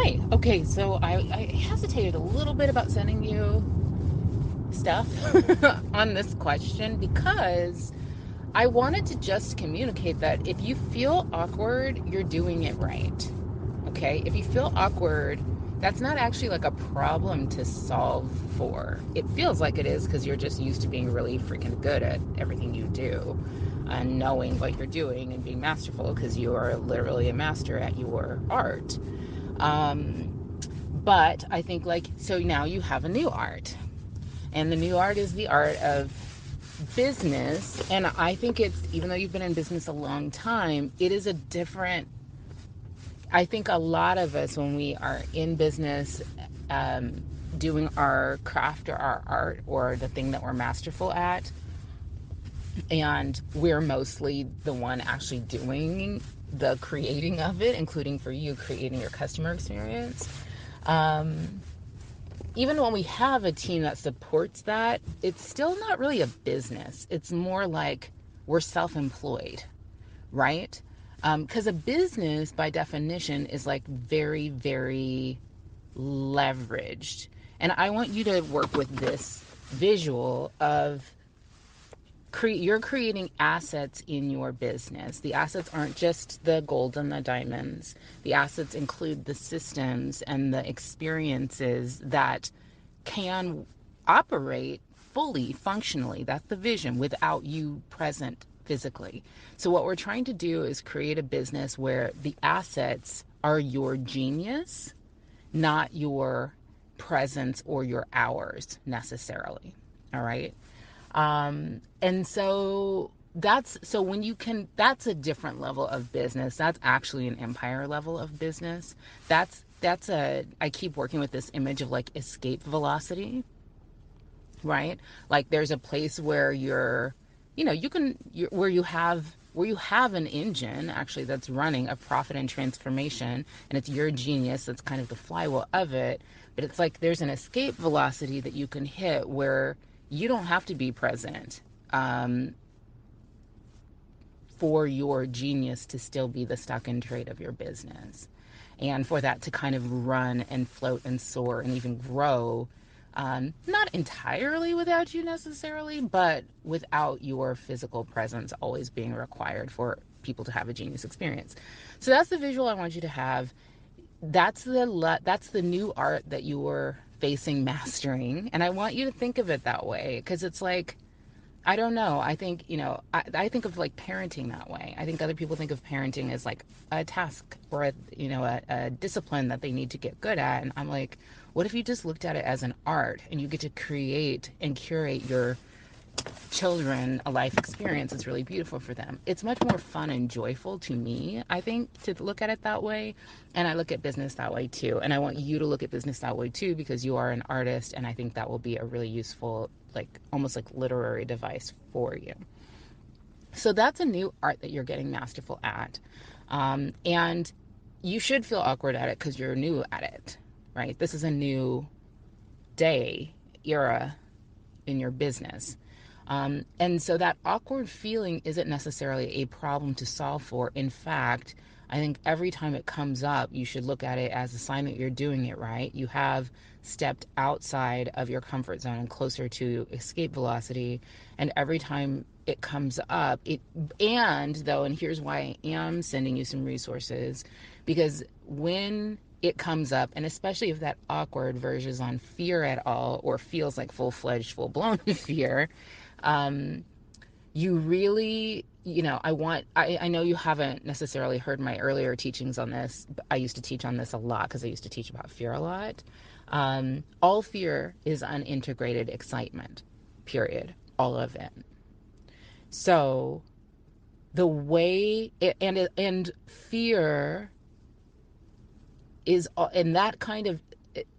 Hi. Okay, so I hesitated a little bit about sending you stuff on this question because I wanted to just communicate that if you feel awkward, you're doing it right. Okay? If you feel awkward, that's not actually like a problem to solve for. It feels like it is because you're just used to being really freaking good at everything you do and knowing what you're doing and being masterful because you are literally a master at your art. Um, but I think, like, so now you have a new art, and the new art is the art of business. And I think it's, even though you've been in business a long time, it is a different, I think a lot of us, when we are in business, um, doing our craft or our art or the thing that we're masterful at, and we're mostly the one actually doing the creating of it, including for you creating your customer experience. Um, Even when we have a team that supports that, it's still not really a business. It's more like we're self-employed, right? Because a business, by definition, is like very, very leveraged. And I want you to work with this visual of you're creating assets in your business. The assets aren't just the gold and the diamonds. The assets include the systems and the experiences that can operate fully functionally. That's the vision, without you present physically. So what we're trying to do is create a business where the assets are your genius, not your presence or your hours necessarily. All right. And so so when you can, that's a different level of business. That's actually an empire level of business. I keep working with this image of like escape velocity, right? Like there's a place where where you have an engine actually that's running a profit and transformation, and it's your genius that's kind of the flywheel of it. But it's like there's an escape velocity that you can hit where you don't have to be present, um, for your genius to still be the stock and trade of your business, and for that to kind of run and float and soar and even grow, not entirely without you necessarily, but without your physical presence always being required for people to have a genius experience. So that's the visual I want you to have. That's the new art that you were facing mastering, and I want you to think of it that way, because it's like, I don't know. I think, I think of like parenting that way. I think other people think of parenting as like a task or a discipline that they need to get good at. And I'm like, what if you just looked at it as an art, and you get to create and curate your children a life experience that's really beautiful for them? It's much more fun and joyful to me, I think, to look at it that way. And I look at business that way too. And I want you to look at business that way too, because you are an artist. And I think that will be a really useful, like almost like literary device for you. So that's a new art that you're getting masterful at. And you should feel awkward at it because you're new at it, right? This is a new day, era in your business. And so that awkward feeling isn't necessarily a problem to solve for. In fact, I think every time it comes up, you should look at it as a sign that you're doing it right. You have stepped outside of your comfort zone and closer to escape velocity. And every time it comes up, and here's why I am sending you some resources, because when it comes up, and especially if that awkward verges on fear at all, or feels like full-fledged, full-blown fear, um, you really, I know you haven't necessarily heard my earlier teachings on this, but I used to teach on this a lot because I used to teach about fear a lot. All fear is unintegrated excitement, period. All of it. So the way and fear is, and that kind of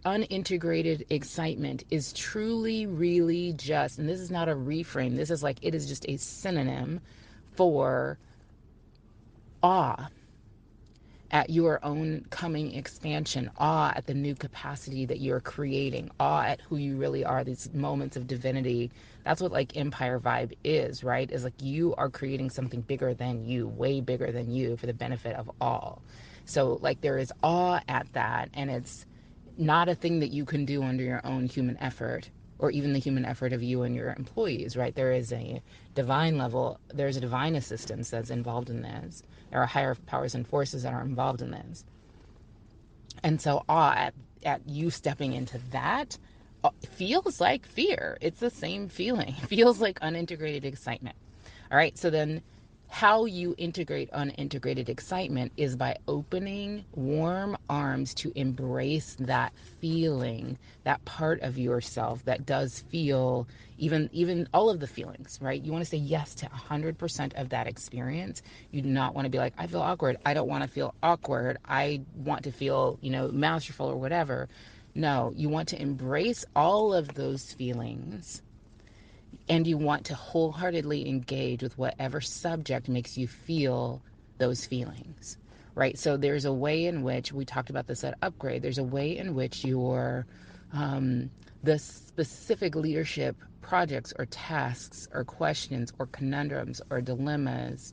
unintegrated excitement is truly, really just, and this is not a reframe, this is like, it is just a synonym for awe at your own coming expansion, awe at the new capacity that you're creating, awe at who you really are, these moments of divinity. That's what like empire vibe is, right? Is like you are creating something bigger than you, way bigger than you, for the benefit of all. So like there is awe at that, and it's not a thing that you can do under your own human effort or even the human effort of you and your employees, right? There is a divine level, there's a divine assistance that's involved in this. There are higher powers and forces that are involved in this. And so awe at you stepping into that feels like fear. It's the same feeling. It feels like unintegrated excitement. All right. So then how you integrate unintegrated excitement is by opening warm arms to embrace that feeling, that part of yourself that does feel even all of the feelings, right? You want to say yes to 100% of that experience. You do not want to be like, I feel awkward. I don't want to feel awkward. I want to feel, masterful or whatever. No, you want to embrace all of those feelings, and you want to wholeheartedly engage with whatever subject makes you feel those feelings, right? So there's a way in which we talked about this at Upgrade. There's a way in which your the specific leadership projects or tasks or questions or conundrums or dilemmas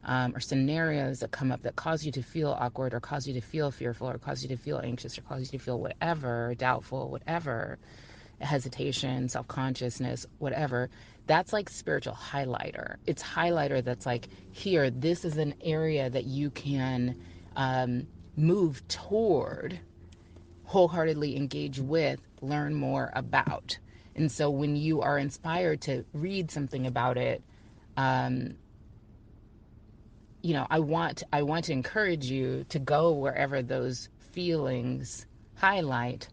or scenarios that come up that cause you to feel awkward or cause you to feel fearful or cause you to feel anxious or cause you to feel whatever, doubtful, whatever, hesitation, self-consciousness, whatever, that's like spiritual highlighter. It's highlighter that's like, here, this is an area that you can move toward, wholeheartedly engage with, learn more about. And so when you are inspired to read something about it, um, I want to encourage you to go wherever those feelings highlight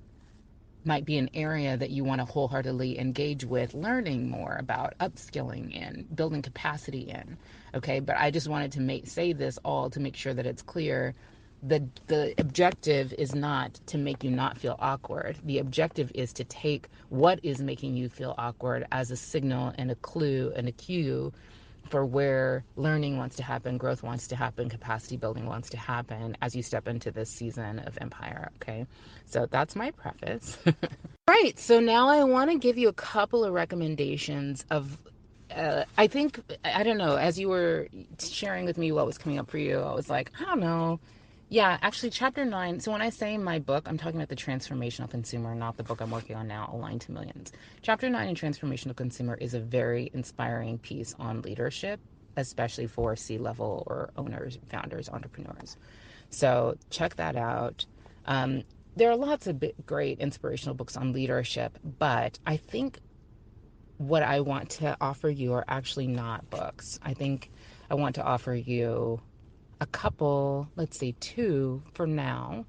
might be an area that you want to wholeheartedly engage with, learning more about, upskilling in, building capacity in. Okay, but I just wanted to say this all to make sure that it's clear. The objective is not to make you not feel awkward. The objective is to take what is making you feel awkward as a signal and a clue and a cue for where learning wants to happen, growth wants to happen, capacity building wants to happen as you step into this season of Empire. Okay, so that's my preface. Right. So now I want to give you a couple of recommendations of, I think, I don't know, as you were sharing with me what was coming up for you, I was like, I don't know. Yeah, actually, chapter 9. So when I say my book, I'm talking about the Transformational Consumer, not the book I'm working on now, Aligned to Millions. Chapter 9 in Transformational Consumer is a very inspiring piece on leadership, especially for C-level or owners, founders, entrepreneurs. So check that out. Um, there are lots of great inspirational books on leadership, but I think what I want to offer you are actually not books. I think I want to offer you a couple, let's say two for now,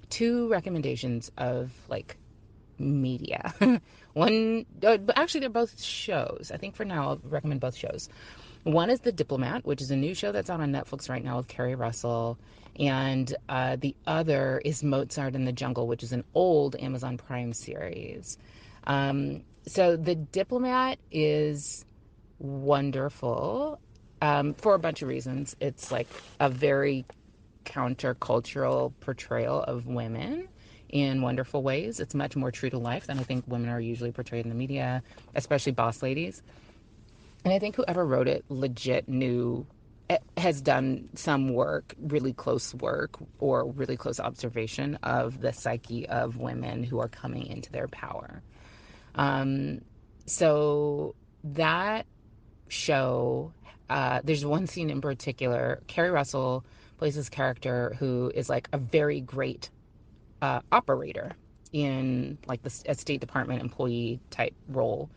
two recommendations of like media. One, but actually, they're both shows. I think for now, I'll recommend both shows. One is The Diplomat, which is a new show that's out on Netflix right now with Kerry Russell. And the other is Mozart in the Jungle, which is an old Amazon Prime series. So The Diplomat is wonderful for a bunch of reasons. It's like a very countercultural portrayal of women in wonderful ways. It's much more true to life than I think women are usually portrayed in the media, especially boss ladies. And I think whoever wrote it legit knew, has done some work, really close work or really close observation of the psyche of women who are coming into their power. Um, so that show, there's one scene in particular. Kerry Russell plays this character who is like a very great operator in like the a State Department employee type role.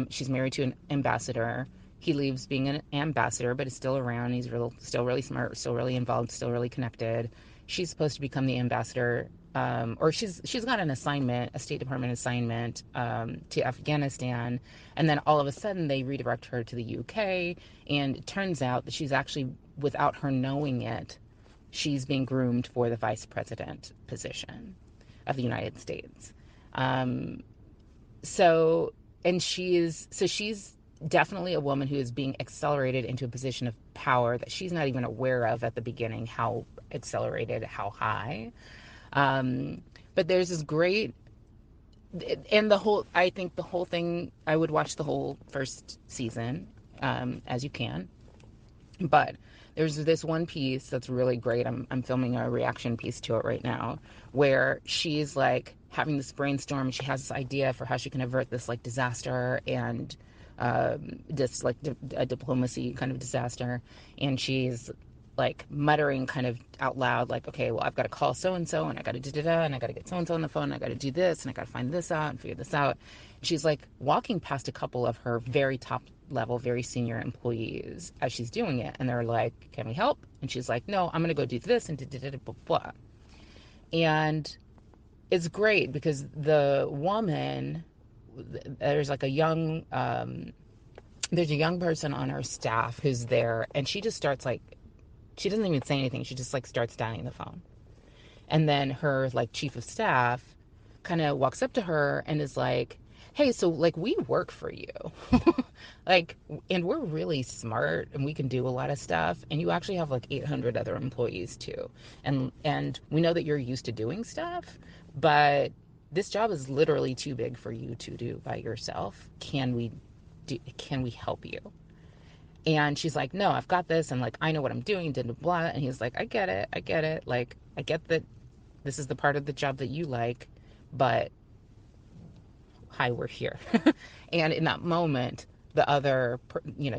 She's married to an ambassador. He leaves being an ambassador, but is still around. He's still really smart, still really involved, still really connected. She's supposed to become the ambassador, or she's got an assignment, a State Department assignment to Afghanistan, and then all of a sudden they redirect her to the UK, and it turns out that she's actually, without her knowing it, she's being groomed for the vice president position of the United States. Um, so, and she's definitely a woman who is being accelerated into a position of power that she's not even aware of at the beginning, how accelerated, how high. Um, but there's this great, and I think the whole thing, I would watch the whole first season as you can. But There's this one piece that's really great. I'm filming a reaction piece to it right now, where she's like having this brainstorm. She has this idea for how she can avert this like disaster and this like a diplomacy kind of disaster, and she's like muttering kind of out loud, like, okay, well, I've got to call so and so, and I got to da da da, and I got to get so and so on the phone, and I got to do this, and I got to find this out and figure this out. She's like walking past a couple of her very top level, very senior employees as she's doing it, and they're like, "Can we help?" And she's like, "No, I'm gonna go do this and da da da blah blah." And it's great because the woman, there's like a young there's a young person on her staff who's there, and she just starts like, she doesn't even say anything. She just like starts dialing the phone. And then her like chief of staff kind of walks up to her and is like, "Hey, so like we work for you." Like, and we're really smart and we can do a lot of stuff, and you actually have like 800 other employees too. And we know that you're used to doing stuff, but this job is literally too big for you to do by yourself. Can we help you? And she's like, "No, I've got this, and like I know what I'm doing, blah blah blah." And he's like, I get it. Like, I get that this is the part of the job that you like, but hi, we're here. And in that moment, the other,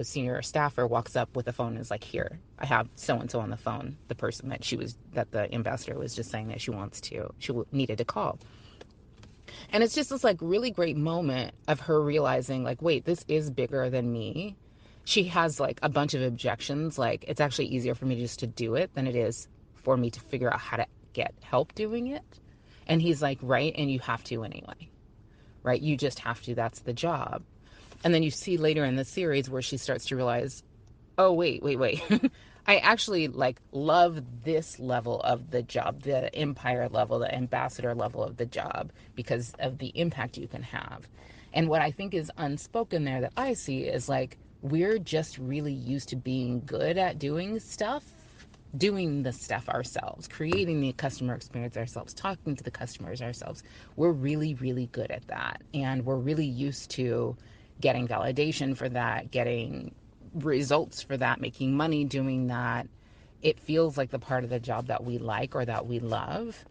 senior staffer walks up with the phone and is like, "Here, I have so and so on the phone, the person that the ambassador was just saying that she needed to call." And it's just this like really great moment of her realizing, like, wait, this is bigger than me. She has like a bunch of objections. Like, it's actually easier for me just to do it than it is for me to figure out how to get help doing it. And he's like, right, and you have to anyway, right? You just have to. That's the job. And then you see later in the series where she starts to realize, oh, wait. I actually like love this level of the job, the empire level, the ambassador level of the job, because of the impact you can have. And what I think is unspoken there that I see is like, we're just really used to being good at doing the stuff ourselves, creating the customer experience ourselves, talking to the customers ourselves. We're really, really good at that. And we're really used to getting validation for that, getting results for that, making money doing that. It feels like the part of the job that we like or that we love.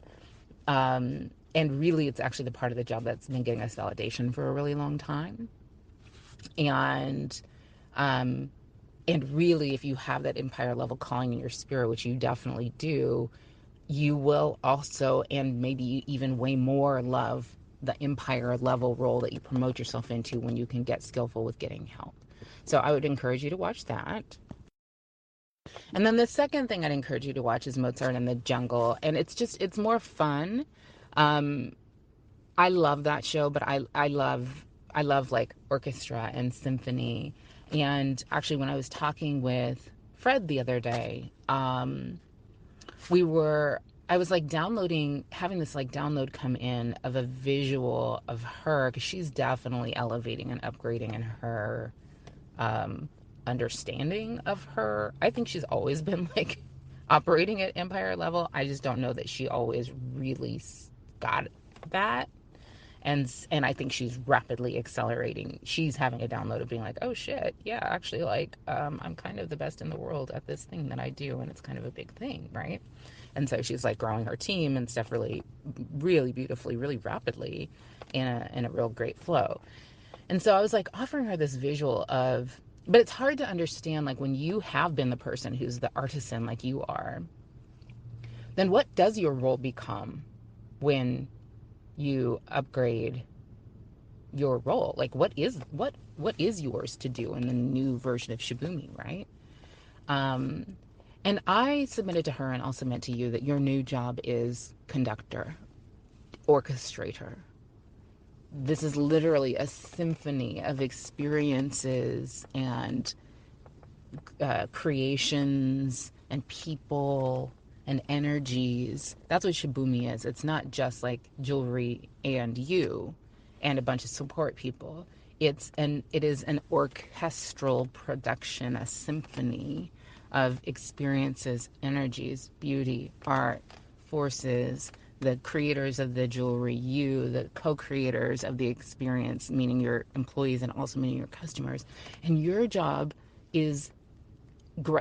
And really, it's actually the part of the job that's been getting us validation for a really long time. And um, and really, if you have that empire level calling in your spirit, which you definitely do, you will also, and maybe even way more, love the empire level role that you promote yourself into when you can get skillful with getting help. So I would encourage you to watch that. And then the second thing I'd encourage you to watch is Mozart in the Jungle. And it's more fun. Um, I love that show, but I love like orchestra and symphony. And actually, when I was talking with Fred the other day, we were I was like having this like download come in of a visual of her, because she's definitely elevating and upgrading in her um, understanding of her. I think she's always been like operating at empire level. I just don't know that she always really got that. And I think she's rapidly accelerating. She's having a download of being like, oh shit, yeah, actually, like, I'm kind of the best in the world at this thing that I do, and it's kind of a big thing, right? And so she's like growing her team and stuff really, really beautifully, really rapidly, in a real great flow. And so I was like offering her this visual of, but it's hard to understand, like, when you have been the person who's the artisan like you are, then what does your role become when you upgrade your role? Like, what is yours to do in the new version of Shibumi, right? Um, and I submitted to her, and I'll submit to you, that your new job is conductor, orchestrator. This is literally a symphony of experiences and creations and people and energies. That's what Shibumi is. It's not just like jewelry and you and a bunch of support people. It is an orchestral production, a symphony of experiences, energies, beauty, art, forces, the creators of the jewelry, you, the co-creators of the experience, meaning your employees and also meaning your customers. And your job is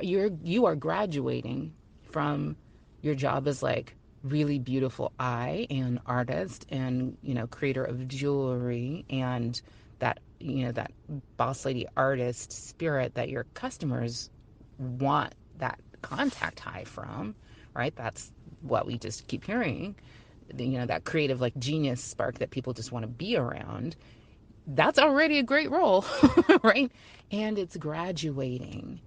you are graduating from your job as like really beautiful eye and artist and creator of jewelry and that boss lady artist spirit that your customers want that contact high from, right? That's what we just keep hearing, that creative like genius spark that people just want to be around. That's already a great role, right? And it's graduating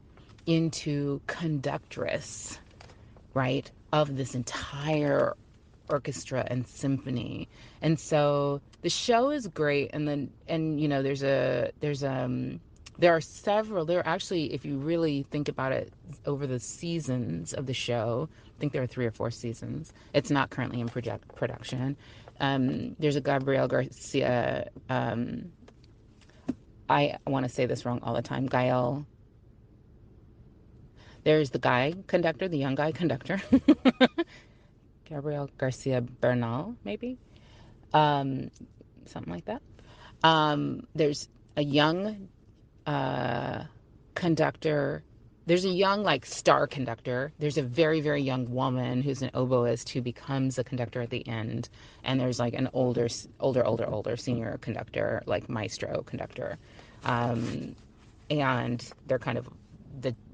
into conductress, right, of this entire orchestra and symphony. And so the show is great. And then, and there are actually, if you really think about it, over the seasons of the show, I think there are 3 or 4 seasons. It's not currently in production. There's a Gabriel Garcia, I want to say this wrong all the time, Gael. There's the guy conductor, the young guy conductor, Gabriel Garcia Bernal, maybe, um, something like that. There's a young conductor. There's a young like star conductor. There's a very, very young woman who's an oboist who becomes a conductor at the end. And there's like an older senior conductor, like maestro conductor. Um, and they're kind of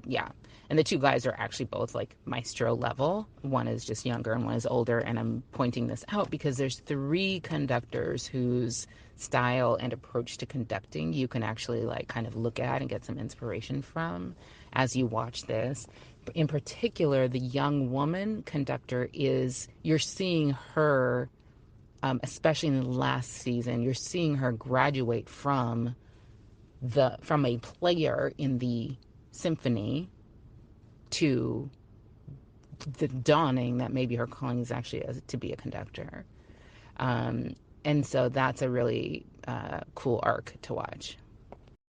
yeah. And the two guys are actually both like maestro level. One is just younger and one is older. And I'm pointing this out because there's 3 conductors whose style and approach to conducting you can actually like kind of look at and get some inspiration from as you watch this. In particular, the young woman conductor you're seeing her, especially in the last season, you're seeing her graduate from a player in the symphony to the dawning that maybe her calling is actually to be a conductor. And so that's a really cool arc to watch.